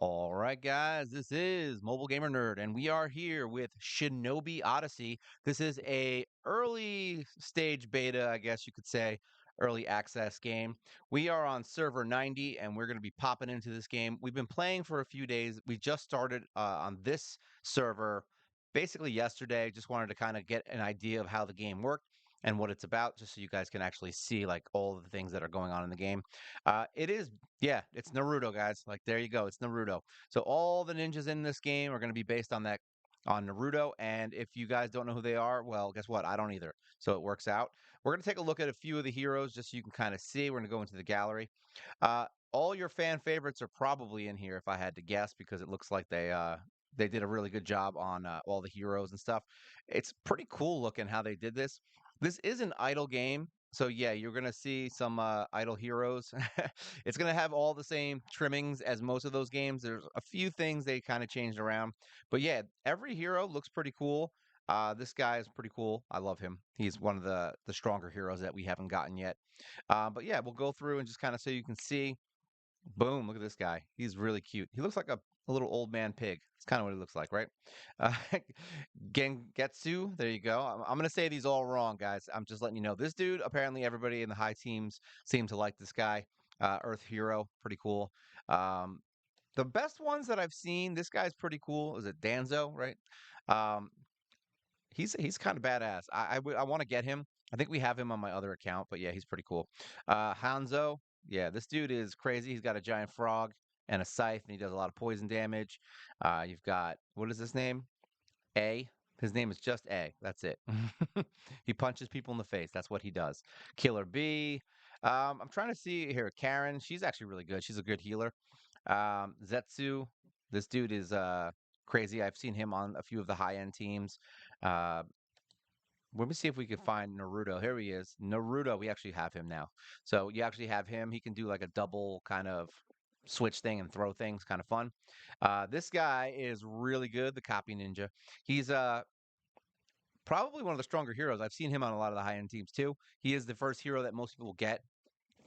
All right, guys, this is Mobile Gamer Nerd, and we are here with Shinobi Odyssey. This is a early stage beta, I guess you could say, early access game. We are on server 90, and we're going to be popping into this game. We've been playing for a few days. We just started on this server basically yesterday. Just wanted to kind of get an idea of how the game worked and what it's about, just so you guys can actually see like all of the things that are going on in the game. It is Yeah, it's Naruto, guys. Like there you go, it's Naruto. So all the ninjas in this game are going to be based on Naruto. And if you guys don't know who they are, well, guess what? I don't either. So it works out. We're going to take a look at a few of the heroes just so you can kind of see. We're going to go into the gallery. All your fan favorites are probably in here, if I had to guess, because it looks like they did a really good job on all the heroes and stuff. It's pretty cool looking how they did this. This is an idle game, so yeah, you're gonna see some idle heroes. It's gonna have all the same trimmings as most of those games. There's a few things they kind of changed around, but yeah, every hero looks pretty cool. This guy is pretty cool. I love him. He's one of the stronger heroes that we haven't gotten yet. But yeah, we'll go through and just kind of so you can see. Boom, look at this guy. He's really cute. He looks like a little old man pig. It's kind of what he looks like, right? Uh, Gengetsu, there you go. I'm going to say these all wrong, guys. I'm just letting you know. This dude, apparently everybody in the high teams seem to like this guy. Earth Hero, pretty cool. Um, the best ones that I've seen, this guy's pretty cool. Is it Danzo, right? Um, he's kind of badass. I want to get him. I think we have him on my other account, but yeah, he's pretty cool. Hanzo, yeah, this dude is crazy. He's got a giant frog and a scythe, and he does a lot of poison damage. You've got what is his name? A. His name is just A. That's it. He punches people in the face. That's what he does. Killer B. I'm trying to see here. Karen, she's actually really good. She's a good healer. Zetsu, this dude is crazy. I've seen him on a few of the high end teams. Uh, Let me see if we can find Naruto. Here he is. Naruto, we actually have him now. So you actually have him. He can do like a double kind of switch thing and throw things, kind of fun. This guy is really good, the copy ninja. He's probably one of the stronger heroes. I've seen him on a lot of the high end teams too. He is the first hero that most people get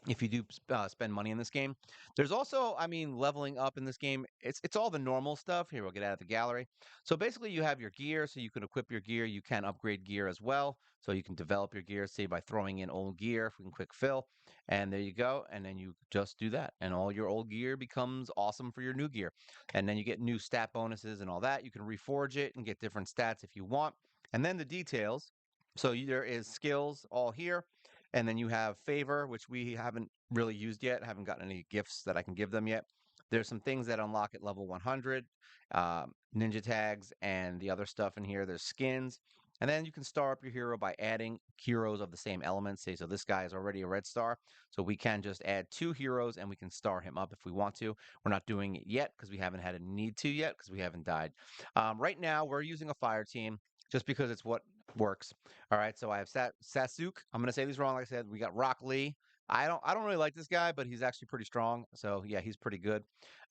if you do spend money in this game. There's also, I mean, leveling up in this game. It's all the normal stuff. Here, we'll get out of the gallery. So basically, you have your gear, so you can equip your gear. You can upgrade gear as well, so you can develop your gear, say by throwing in old gear. If we can quick fill, and there you go. And then you just do that, and all your old gear becomes awesome for your new gear. And then you get new stat bonuses and all that. You can reforge it and get different stats if you want. And then the details. So there is skills all here, and then you have favor, which we haven't really used yet. Haven't gotten any gifts that I can give them yet. There's some things that unlock at level 100, ninja tags, and the other stuff in here. There's skins. And then you can star up your hero by adding heroes of the same element. Say, so this guy is already a red star. So we can just add 2 heroes and we can star him up if we want to. We're not doing it yet because we haven't had a need to yet because we haven't died. Right now, we're using a fire team just because it's what works. All right, so I have Sasuke. I'm gonna say these wrong. Like I said, we got Rock Lee. I don't really like this guy, but he's actually pretty strong. So yeah, he's pretty good.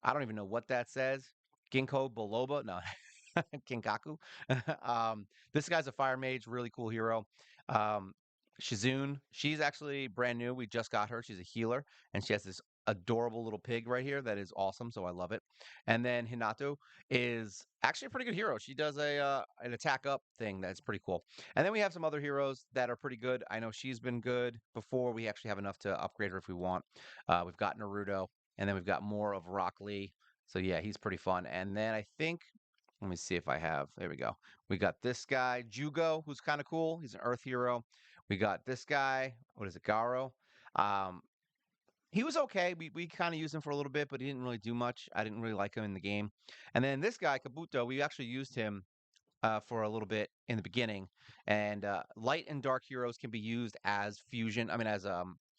I don't even know what that says. Ginkgo biloba? No, Kinkaku. This guy's a fire mage, really cool hero. Um, Shizune, she's actually brand new. We just got her. She's a healer, and she has this adorable little pig right here that is awesome. So I love it. And then Hinato is actually a pretty good hero. She does a an attack up thing that's pretty cool. And then we have some other heroes that are pretty good. I know she's been good before. We actually have enough to upgrade her if we want. We've got Naruto, and then we've got more of Rock Lee. So yeah, he's pretty fun. And then I think, let me see if I have. There we go. We got this guy, Jugo, who's kind of cool. He's an Earth hero. We got this guy. What is it, Garo? Um, he was okay. We kind of used him for a little bit, but he didn't really do much. I didn't really like him in the game. And then this guy, Kabuto, we actually used him for a little bit in the beginning. And light and dark heroes can be used as fusion. I mean, as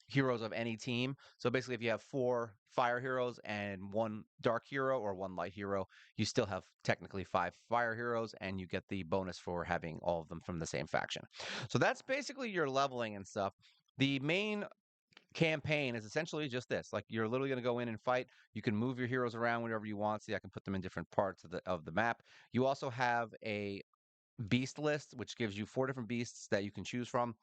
heroes of any team. So basically, if you have 4 fire heroes and 1 dark hero or 1 light hero, you still have technically 5 fire heroes, and you get the bonus for having all of them from the same faction. So that's basically your leveling and stuff. The main campaign is essentially just this. Like you're literally going to go in and fight. You can move your heroes around whenever you want. See, I can put them in different parts of the map. You also have a beast list, which gives you 4 different beasts that you can choose from.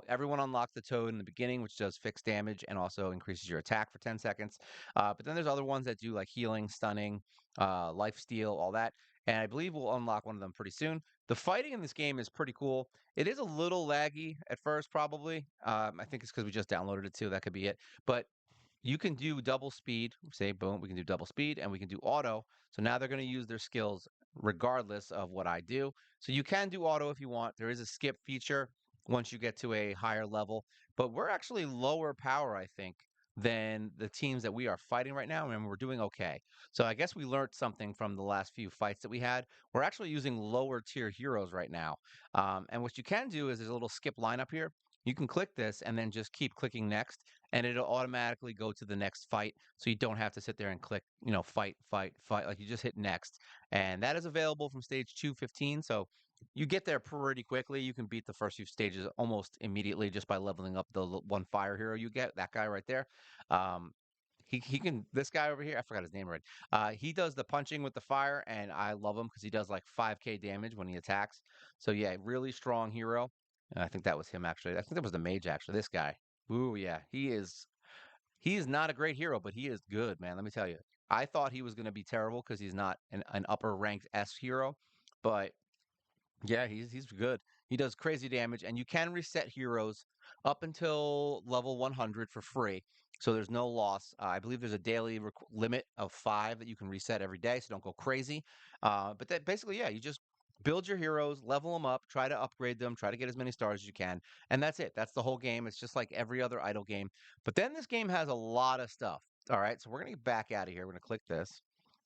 everyone unlocks the toad in the beginning, which does fixed damage and also increases your attack for 10 seconds. But then there's other ones that do like healing, stunning, life steal, all that. And I believe we'll unlock one of them pretty soon. The fighting in this game is pretty cool. It is a little laggy at first, probably. I think it's because we just downloaded it too. That could be it. But you can do double speed. Say, boom, we can do double speed and we can do auto. So now they're going to use their skills regardless of what I do. So you can do auto if you want. There is a skip feature once you get to a higher level, but we're actually lower power, I think, than the teams that we are fighting right now, and we're doing okay. So I guess we learned something from the last few fights that we had. We're actually using lower tier heroes right now. And what you can do is there's a little skip lineup here. You can click this and then just keep clicking next, and it'll automatically go to the next fight. So you don't have to sit there and click, fight, fight, fight. Like you just hit next. And that is available from stage 215. So you get there pretty quickly. You can beat the first few stages almost immediately just by leveling up the one fire hero you get, that guy right there. Um, he can this guy over here, I forgot his name already. He does the punching with the fire, and I love him because he does like 5k damage when he attacks. So yeah, really strong hero. And I think that was him actually. I think that was the mage actually. This guy. Ooh yeah, he is not a great hero, but he is good, man. Let me tell you. I thought he was going to be terrible because he's not an upper ranked S hero, but yeah, he's good. He does crazy damage, and you can reset heroes up until level 100 for free. So there's no loss. I believe there's a daily limit of 5 that you can reset every day, so don't go crazy. But that basically, yeah, you just build your heroes, level them up, try to upgrade them, try to get as many stars as you can, and that's it. That's the whole game. It's just like every other idle game. But then this game has a lot of stuff. All right, so we're gonna get back out of here. We're gonna click this.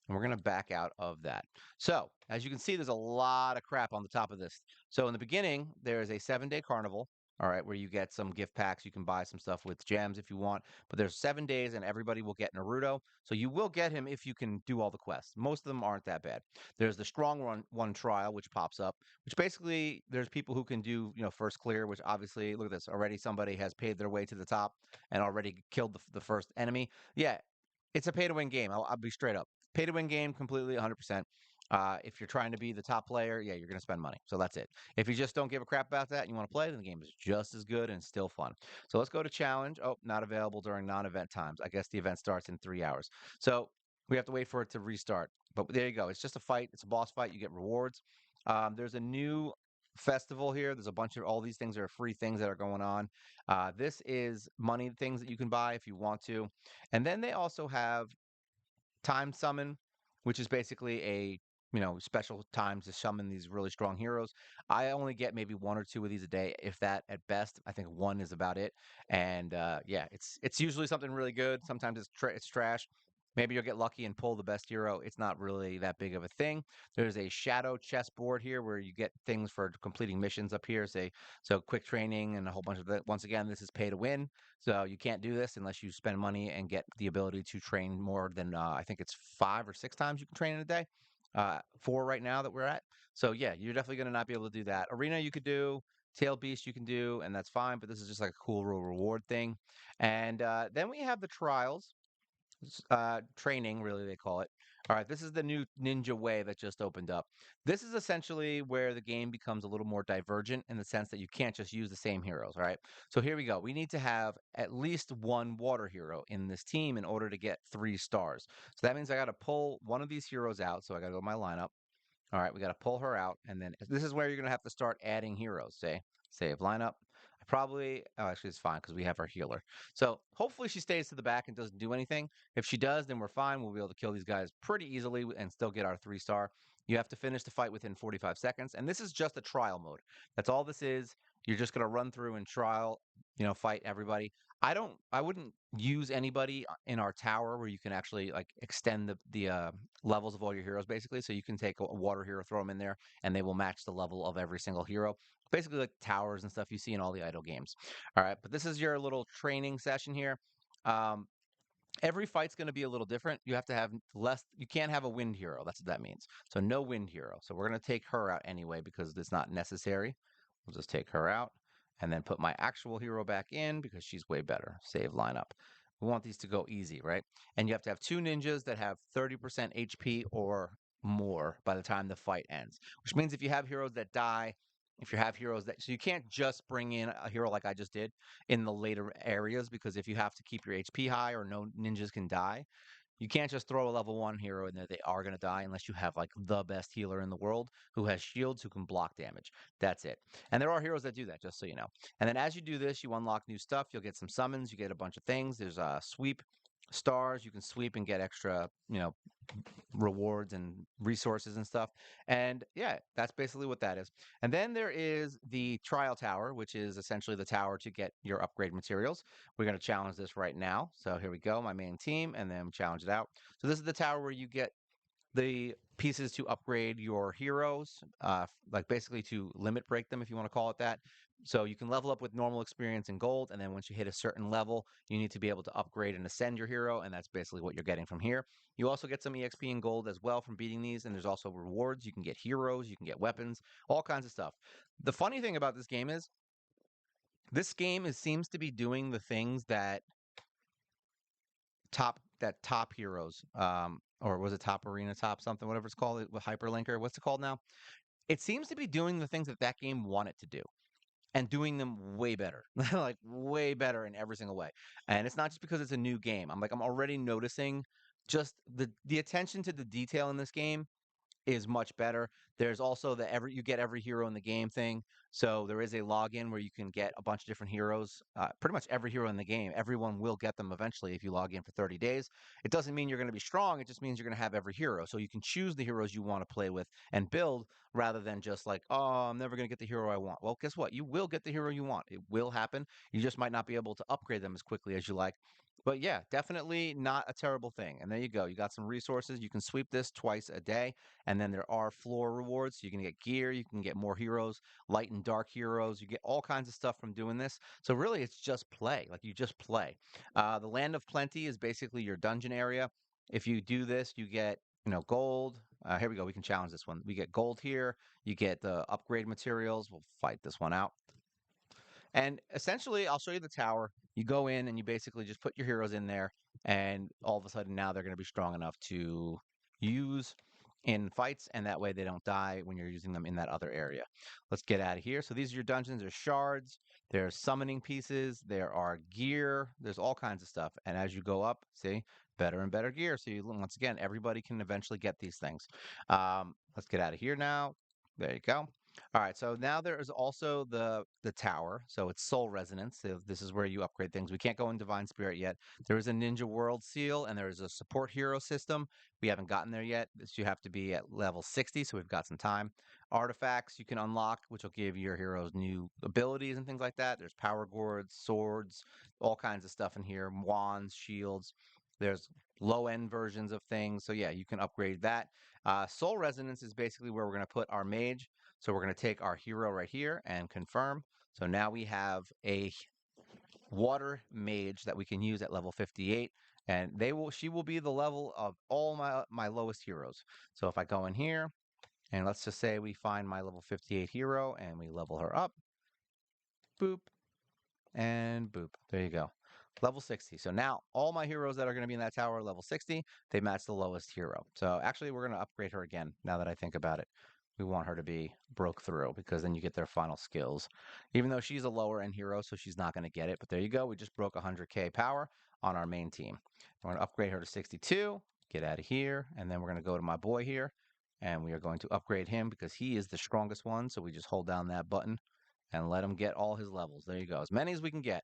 And we're going to back out of that. So, as you can see, there's a lot of crap on the top of this. So, in the beginning, there is a 7-day carnival, all right, where you get some gift packs. You can buy some stuff with gems if you want. But there's 7 days, and everybody will get Naruto. So, you will get him if you can do all the quests. Most of them aren't that bad. There's the strong one trial, which pops up, which basically there's people who can do, first clear, which obviously, look at this. Already somebody has paid their way to the top and already killed the first enemy. Yeah, it's a pay to win game. I'll be straight up. Pay to win game completely 100%. If you're trying to be the top player, yeah, you're going to spend money. So that's it. If you just don't give a crap about that and you want to play, then the game is just as good and still fun. So let's go to challenge. Oh, not available during non-event times. I guess the event starts in 3 hours. So we have to wait for it to restart. But there you go. It's just a fight. It's a boss fight. You get rewards. There's a new festival here. There's a bunch of all these things are free things that are going on. This is money things that you can buy if you want to. And then they also have time summon, which is basically a special times to summon these really strong heroes. I only get maybe one or two of these a day, if that at best. I think one is about it. And yeah, it's usually something really good. Sometimes it's trash. Maybe you'll get lucky and pull the best hero. It's not really that big of a thing. There's a shadow chessboard here where you get things for completing missions up here. Say so quick training and a whole bunch of that. Once again, this is pay to win. So you can't do this unless you spend money and get the ability to train more than I think it's 5 or 6 times you can train in a day. 4 right now that we're at. So yeah, you're definitely going to not be able to do that. Arena you could do, Tail Beast you can do, and that's fine. But this is just like a cool real reward thing. And then we have the trials training, really, they call it. All right, this is the new Ninja Way that just opened up. This is essentially where the game becomes a little more divergent in the sense that you can't just use the same heroes, all right? So here we go. We need to have at least one water hero in this team in order to get 3 stars. So that means I got to pull one of these heroes out. So I got to go to my lineup. All right, we got to pull her out, and then this is where you're going to have to start adding heroes. Say, save lineup. I probably, oh, actually, it's fine because we have our healer. So hopefully she stays to the back and doesn't do anything. If she does, then we're fine. We'll be able to kill these guys pretty easily and still get our 3 star. You have to finish the fight within 45 seconds, and this is just a trial mode. That's all this is. You're just going to run through and trial, fight everybody. I wouldn't use anybody in our tower where you can actually like extend the levels of all your heroes basically. So you can take a water hero, throw them in there, and they will match the level of every single hero. Basically, like towers and stuff you see in all the idle games. All right, but this is your little training session here. Um, every fight's going to be a little different. You have to have less. You can't have a wind hero. That's what that means. So no wind hero. So we're going to take her out anyway because it's not necessary. We'll just take her out and then put my actual hero back in because she's way better. Save lineup. We want these to go easy, right? And you have to have 2 ninjas that have 30% HP or more by the time the fight ends, which means if you have heroes that die if you have heroes that, so you can't just bring in a hero like I just did in the later areas, because if you have to keep your HP high or no ninjas can die, you can't just throw a level 1 hero in there. They are going to die unless you have like the best healer in the world who has shields, who can block damage. That's it. And there are heroes that do that, just so you know. And then as you do this, you unlock new stuff. You'll get some summons. You get a bunch of things. There's sweep stars. You can sweep and get extra, rewards and resources and stuff. And yeah, that's basically what that is. And then there is the trial tower, which is essentially the tower to get your upgrade materials. We're going to challenge this right now. So here we go, my main team, and then challenge it out. So this is the tower where you get the pieces to upgrade your heroes, like basically to limit break them, if you want to call it that. So you can level up with normal experience and gold, and then once you hit a certain level, you need to be able to upgrade and ascend your hero, and that's basically what you're getting from here. You also get some EXP and gold as well from beating these, and there's also rewards. You can get heroes, you can get weapons, all kinds of stuff. The funny thing about this game is, seems to be doing the things that top heroes, or was it top arena, top something, whatever it's called, with hyperlinker, what's it called now? It seems to be doing the things that that game wanted to do, and doing them way better, like way better in every single way. And it's not just because it's a new game. I'm already noticing just the attention to the detail in this game is much better. There's also the you get every hero in the game thing. So there is a login where you can get a bunch of different heroes. Pretty much every hero in the game, everyone will get them eventually if you log in for 30 days. It doesn't mean you're going to be strong. It just means you're going to have every hero. So you can choose the heroes you want to play with and build, rather than just like, oh, I'm never going to get the hero I want. Well, guess what? You will get the hero you want. It will happen. You just might not be able to upgrade them as quickly as you like. But yeah, definitely not a terrible thing. And there you go. You got some resources. You can sweep this twice a day. And then there are floor rewards. So you can get gear, you can get more heroes, light and dark heroes. You get all kinds of stuff from doing this. So really, it's just play. Like, you just play. The Land of Plenty is basically your dungeon area. If you do this, you get, gold. Here we go. We can challenge this one. We get gold here. You get the upgrade materials. We'll fight this one out. And essentially, I'll show you the tower. You go in and you basically just put your heroes in there, and all of a sudden now they're going to be strong enough to use in fights, and that way they don't die when you're using them in that other area. Let's get out of here. So these are your dungeons. There's shards, there's summoning pieces, there are gear, there's all kinds of stuff. And as you go up, see, better and better gear. So once again, everybody can eventually get these things. Let's get out of here now. There you go. All right, so now there is also the tower. So it's Soul Resonance. So this is where you upgrade things. We can't go in Divine Spirit yet. There is a Ninja World Seal, and there is a support hero system. We haven't gotten there yet. You have to be at level 60, so we've got some time. Artifacts you can unlock, which will give your heroes new abilities and things like that. There's power gourds, swords, all kinds of stuff in here. Wands, shields. There's low-end versions of things. So yeah, you can upgrade that. Soul Resonance is basically where we're going to put our mage. So we're going to take our hero right here and confirm. So now we have a water mage that we can use at level 58, and she will be the level of all my lowest heroes. So if I go in here, and let's just say we find my level 58 hero and we level her up, boop, and boop. There you go. Level 60. So now all my heroes that are going to be in that tower are level 60. They match the lowest hero. So actually, we're going to upgrade her again now that I think about it. We want her to be broke through, because then you get their final skills. Even though she's a lower end hero, so she's not going to get it. But there you go. We just broke 100k power on our main team. We're going to upgrade her to 62. Get out of here. And then we're going to go to my boy here. And we are going to upgrade him because he is the strongest one. So we just hold down that button and let him get all his levels. There you go. As many as we can get.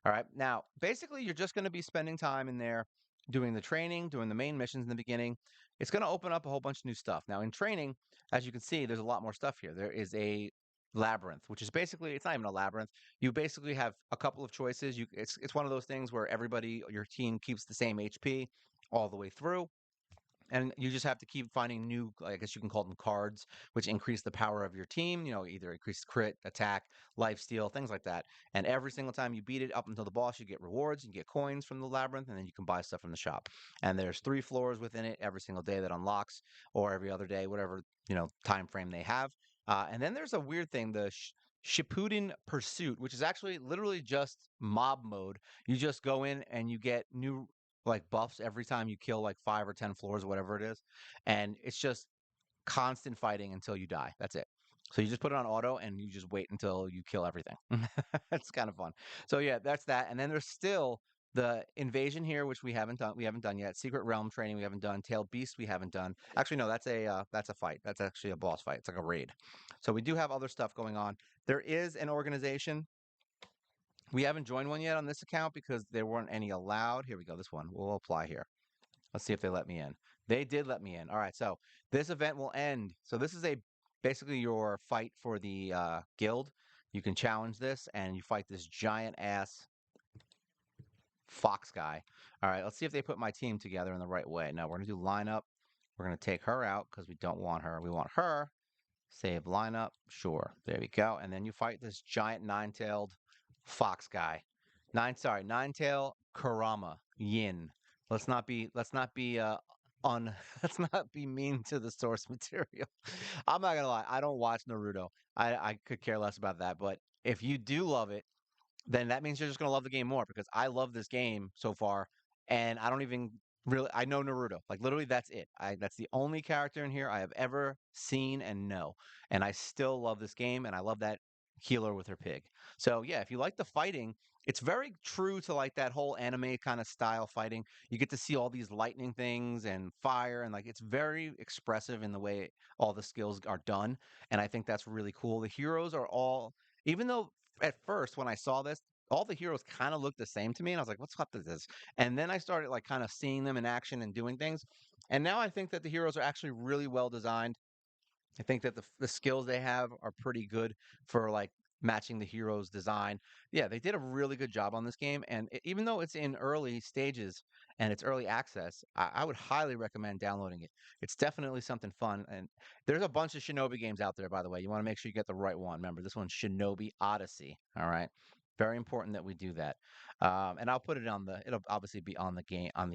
All right. Now, basically, you're just going to be spending time in there doing the training, doing the main missions in the beginning. It's going to open up a whole bunch of new stuff. Now, in training, as you can see, there's a lot more stuff here. There is a labyrinth, which is basically, it's not even a labyrinth. You basically have a couple of choices. It's one of those things where your team keeps the same HP all the way through. And you just have to keep finding new, I guess you can call them cards, which increase the power of your team, either increase crit, attack, life steal, things like that. And every single time you beat it up until the boss, you get rewards, you get coins from the labyrinth, and then you can buy stuff from the shop. And there's 3 floors within it every single day that unlocks, or every other day, whatever, time frame they have. And then there's a weird thing, the Shippuden Pursuit, which is actually literally just mob mode. You just go in and you get new like buffs every time you kill like 5 or 10 floors, whatever it is. And it's just constant fighting until you die. That's it. So you just put it on auto and you just wait until you kill everything. It's kind of fun. So yeah, that's that. And then there's still the invasion here, which we haven't done. We haven't done yet. Secret realm training we haven't done. Tailed beast we haven't done. Actually, no, that's a fight. That's actually a boss fight. It's like a raid. So we do have other stuff going on. There is an organization. We haven't joined one yet on this account because there weren't any allowed. Here we go. This one we'll apply here. Let's see if they let me in. They did let me in. All right, so this event will end. So this is a basically your fight for the guild. You can challenge this, and you fight this giant ass fox guy. All right, let's see if they put my team together in the right way. Now we're gonna do lineup. We're gonna take her out because we don't want her. We want her. Save lineup. Sure. There we go. And then you fight this giant nine-tailed fox guy. Nine-tail Kurama Yin. Let's not be on let's not be mean to the source material. I'm not gonna lie, I don't watch Naruto. I could care less about that. But if you do love it, then that means you're just gonna love the game more because I love this game so far, and I don't even really I know Naruto. Like literally that's it. That's the only character in here I have ever seen and know. And I still love this game and I love that healer with her pig. So yeah, if you like the fighting, it's very true to like that whole anime kind of style fighting. You get to see all these lightning things and fire and like it's very expressive in the way all the skills are done. And I think that's really cool. The heroes are all even though at first when I saw this, all the heroes kind of looked the same to me, and I was like, "What's up with this?" And then I started like kind of seeing them in action and doing things, and now I think that the heroes are actually really well designed. I think that the skills they have are pretty good for like matching the hero's design. Yeah, they did a really good job on this game, and even though it's in early stages and it's early access, I would highly recommend downloading it. It's definitely something fun, and there's a bunch of Shinobi games out there, by the way. You want to make sure you get the right one. Remember, this one's Shinobi Odyssey. All right, very important that we do that. And I'll put it on the. It'll obviously be on the game on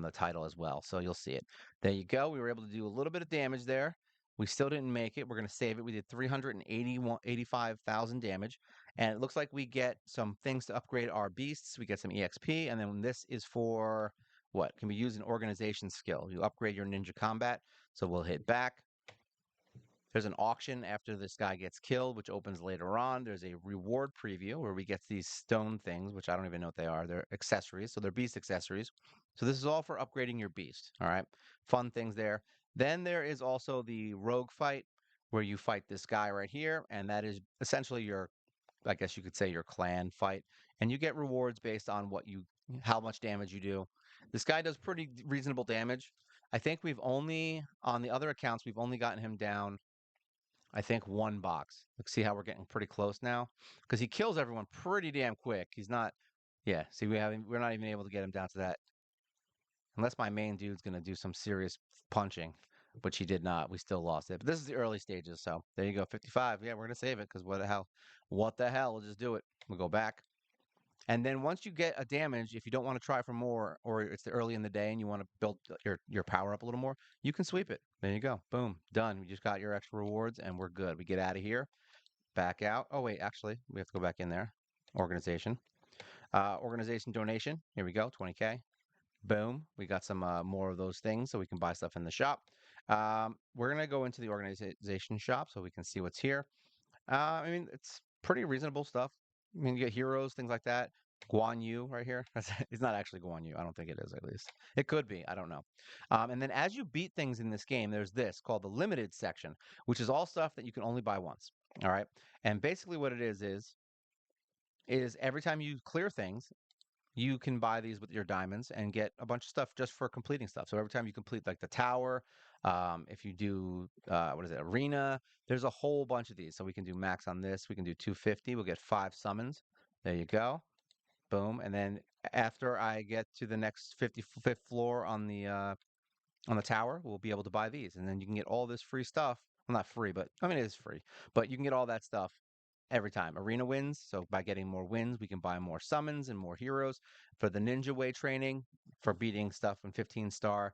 the title as well. So you'll see it. There you go. We were able to do a little bit of damage there. We still didn't make it. We're going to save it. We did 385,000 damage. And it looks like we get some things to upgrade our beasts. We get some EXP. And then this is for what? Can be used in organization skill. You upgrade your ninja combat. So we'll hit back. There's an auction after this guy gets killed, which opens later on. There's a reward preview where we get these stone things, which I don't even know what they are. They're accessories, so they're beast accessories. So this is all for upgrading your beast. All right, fun things there. Then there is also the rogue fight where you fight this guy right here, and that is essentially your, I guess you could say your clan fight, and you get rewards based on how much damage you do. This guy does pretty reasonable damage. I think we've only on the other accounts we've only gotten him down I think one box. Let's see how we're getting pretty close now, because he kills everyone pretty damn quick. He's not. Yeah. See, we're not even able to get him down to that unless my main dude's gonna do some serious punching, which he did not. We still lost it. But this is the early stages, so there you go. 55. Yeah, we're gonna save it because what the hell? What the hell? We'll just do it. We'll go back. And then once you get a damage, if you don't want to try for more, or it's early in the day and you want to build your power up a little more, you can sweep it. There you go. Boom. Done. We just got your extra rewards and we're good. We get out of here, back out. Oh, wait, actually, we have to go back in there. Organization. Organization donation. Here we go. 20K. Boom. We got some more of those things so we can buy stuff in the shop. We're going to go into the organization shop so we can see what's here. I mean, it's pretty reasonable stuff. I mean, you get heroes, things like that. Guan Yu right here. It's not actually Guan Yu. I don't think it is, at least. It could be. I don't know. And then as you beat things in this game, there's this called the limited section, which is all stuff that you can only buy once. All right. And basically what it is every time you clear things, you can buy these with your diamonds and get a bunch of stuff just for completing stuff. So every time you complete like the tower, if you do what is it, arena, there's a whole bunch of these. So we can do max on this. We can do 250. We'll get 5 summons. There you go. Boom. And then after I get to the next 55th floor on the tower, we'll be able to buy these. And then you can get all this free stuff. Well, not free, but I mean it is free. But you can get all that stuff every time. Arena wins. So by getting more wins, we can buy more summons and more heroes. For the ninja way training, for beating stuff in 15 star,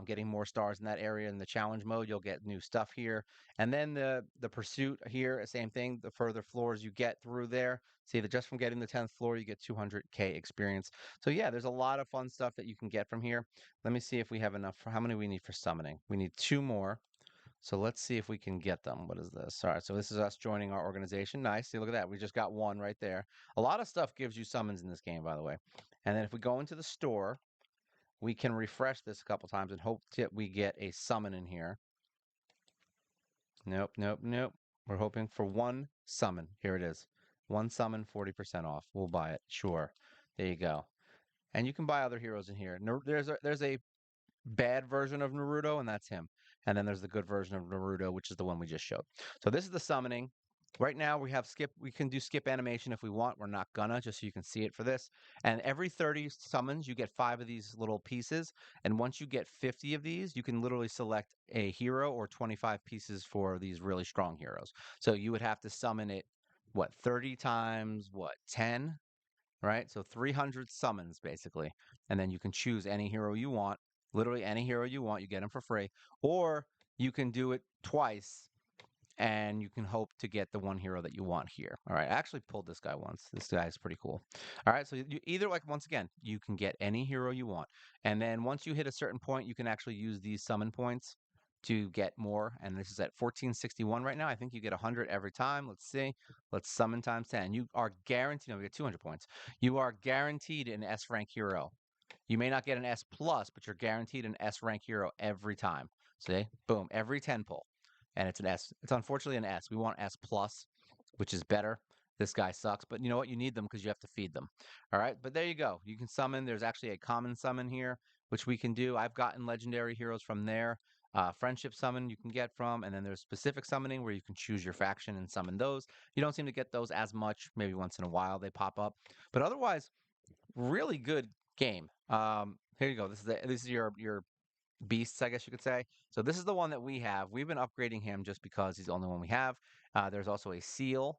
getting more stars in that area in the challenge mode, you'll get new stuff here. And then the pursuit here, same thing. The further floors you get through there, see that just from getting the 10th floor, you get 200K experience. So yeah, there's a lot of fun stuff that you can get from here. Let me see if we have enough for how many we need for summoning. We need 2 more. So let's see if we can get them. What is this? All right, so this is us joining our organization. Nice. See, look at that. We just got one right there. A lot of stuff gives you summons in this game, by the way. And then if we go into the store, we can refresh this a couple times and hope that we get a summon in here. Nope, nope, nope. We're hoping for one summon. Here it is. One summon, 40% off. We'll buy it. Sure. There you go. And you can buy other heroes in here. There's a bad version of Naruto, and that's him. And then there's the good version of Naruto, which is the one we just showed. So this is the summoning. Right now we have skip. We can do skip animation if we want. We're not gonna, just so you can see it for this. And every 30 summons, you get 5 of these little pieces. And once you get 50 of these, you can literally select a hero or 25 pieces for these really strong heroes. So you would have to summon it, what, 30 times, what, 10? Right? So 300 summons basically. And then you can choose any hero you want, literally any hero you want, you get them for free. Or you can do it twice and you can hope to get the one hero that you want here. All right, I actually pulled this guy once. This guy is pretty cool. All right, so you either, like, once again, you can get any hero you want. And then once you hit a certain point, you can actually use these summon points to get more. And this is at 1461 right now. I think you get 100 every time. Let's see. Let's summon times 10. You are guaranteed, no, we get 200 points. You are guaranteed an S rank hero. You may not get an S plus, but you're guaranteed an S rank hero every time. See? Boom. Every 10 pull. And it's an S. It's unfortunately an S. We want S plus, which is better. This guy sucks, but you know what? You need them because you have to feed them. All right, but there you go. You can summon. There's actually a common summon here, which we can do. I've gotten legendary heroes from there. Friendship summon you can get from, and then there's specific summoning where you can choose your faction and summon those. You don't seem to get those as much. Maybe once in a while they pop up, but otherwise, really good game. Here you go. This is your beasts, I guess you could say. So this is the one that we have. We've been upgrading him just because he's the only one we have. There's also a seal.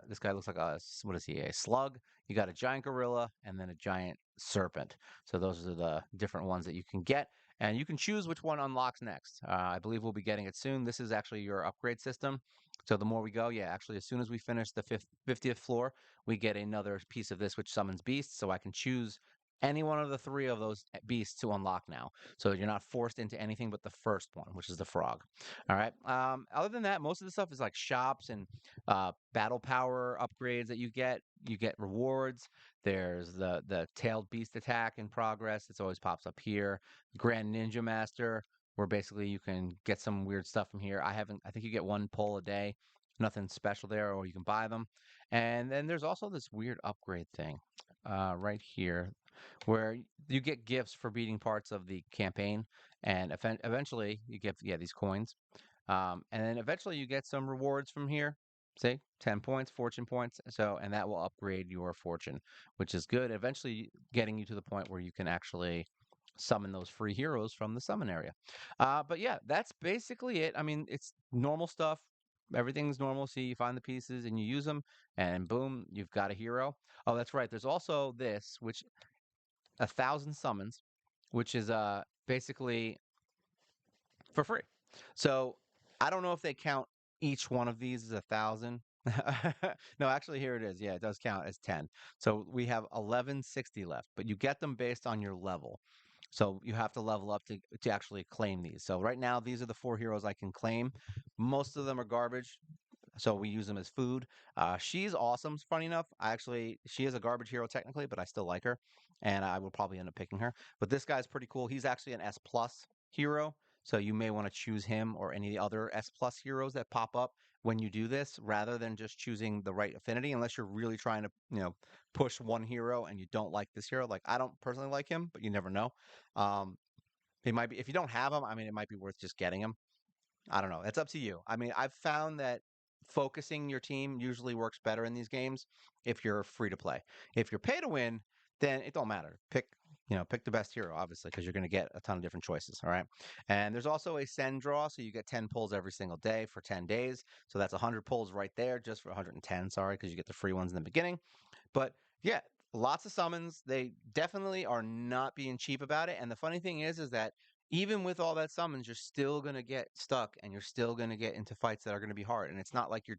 This guy looks like what is he? A slug. You got a giant gorilla and then a giant serpent. So those are the different ones that you can get. And you can choose which one unlocks next. I believe we'll be getting it soon. This is actually your upgrade system. So the more we go, yeah, actually, as soon as we finish the 50th floor, we get another piece of this, which summons beasts. So I can choose any one of the 3 of those beasts to unlock now. So you're not forced into anything but the first one, which is the frog. All right. Other than that, most of the stuff is like shops and battle power upgrades that you get. You get rewards. There's the tailed beast attack in progress. It always pops up here. Grand Ninja Master, where basically you can get some weird stuff from here. I think you get 1 pull a day. Nothing special there, or you can buy them. And then there's also this weird upgrade thing right here where you get gifts for beating parts of the campaign, and eventually you get, yeah, these coins, and then eventually you get some rewards from here. Say 10 points, fortune points. So, and that will upgrade your fortune, which is good. Eventually getting you to the point where you can actually summon those free heroes from the summon area. But yeah, that's basically it. I mean, it's normal stuff. Everything's normal. See, you find the pieces and you use them, and boom, you've got a hero. Oh, that's right. There's also this, which 1,000 summons, which is basically for free. So I don't know if they count each one of these as 1,000. No, actually, here it is. Yeah, it does count as 10. So we have 1160 left, but you get them based on your level. So you have to level up to actually claim these. So right now, these are the 4 heroes I can claim. Most of them are garbage. So we use them as food. She's awesome. Funny enough, she is a garbage hero technically, but I still like her, and I will probably end up picking her. But this guy's pretty cool. He's actually an S plus hero, so you may want to choose him or any of the other S plus heroes that pop up when you do this, rather than just choosing the right affinity. Unless you're really trying to, push one hero and you don't like this hero. Like, I don't personally like him, but you never know. Um, he might be, if you don't have him. I mean, it might be worth just getting him. I don't know. It's up to you. I mean, I've found that focusing your team usually works better in these games if you're free to play. If you're pay to win, then it don't matter. Pick the best hero, obviously, because you're going to get a ton of different choices. All right. And there's also a send draw. So you get 10 pulls every single day for 10 days. So that's 100 pulls right there, just for 110. Sorry, because you get the free ones in the beginning. But yeah, lots of summons. They definitely are not being cheap about it. And the funny thing is that even with all that summons, you're still gonna get stuck, and you're still gonna get into fights that are gonna be hard. And it's not like they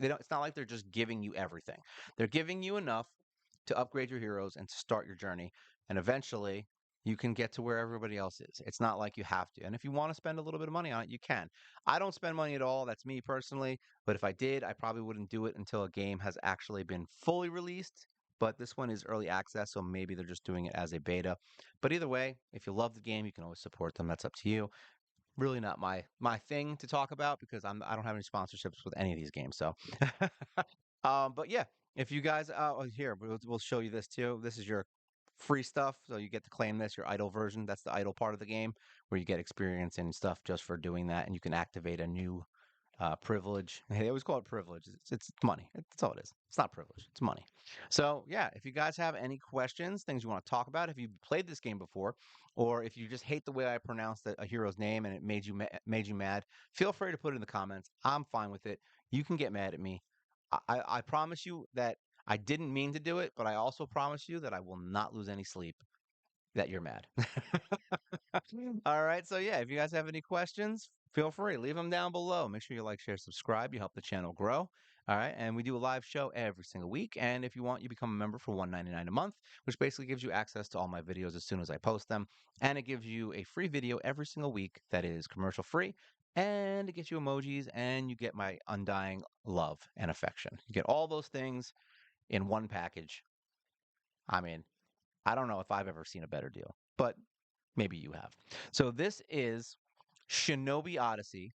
don't. It's not like they're just giving you everything. They're giving you enough to upgrade your heroes and to start your journey. And eventually, you can get to where everybody else is. It's not like you have to. And if you want to spend a little bit of money on it, you can. I don't spend money at all. That's me personally. But if I did, I probably wouldn't do it until a game has actually been fully released. But this one is early access, so maybe they're just doing it as a beta. But either way, if you love the game, you can always support them. That's up to you. Really not my thing to talk about because I don't have any sponsorships with any of these games. So but yeah, if you guys, here, we'll show you this too. This is your free stuff. So you get to claim this, your idle version. That's the idle part of the game where you get experience and stuff just for doing that. And you can activate a new privilege. They always call it privilege. It's money. That's all it is. It's not privilege. It's money. So yeah, if you guys have any questions, things you want to talk about, if you've played this game before, or if you just hate the way I pronounced a hero's name and it made you mad, feel free to put it in the comments. I'm fine with it. You can get mad at me. I promise you that I didn't mean to do it, but I also promise you that I will not lose any sleep that you're mad. All right. So, yeah, if you guys have any questions, feel free. Leave them down below. Make sure you like, share, subscribe. You help the channel grow. All right. And we do a live show every single week. And if you want, you become a member for $1.99 a month, which basically gives you access to all my videos as soon as I post them. And it gives you a free video every single week that is commercial free. And it gets you emojis and you get my undying love and affection. You get all those things in one package. I mean, I don't know if I've ever seen a better deal, but maybe you have. So this is Shinobi Odyssey,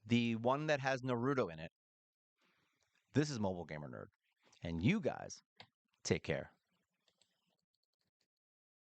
the one that has Naruto in it. This is Mobile Gamer Nerd. And you guys take care.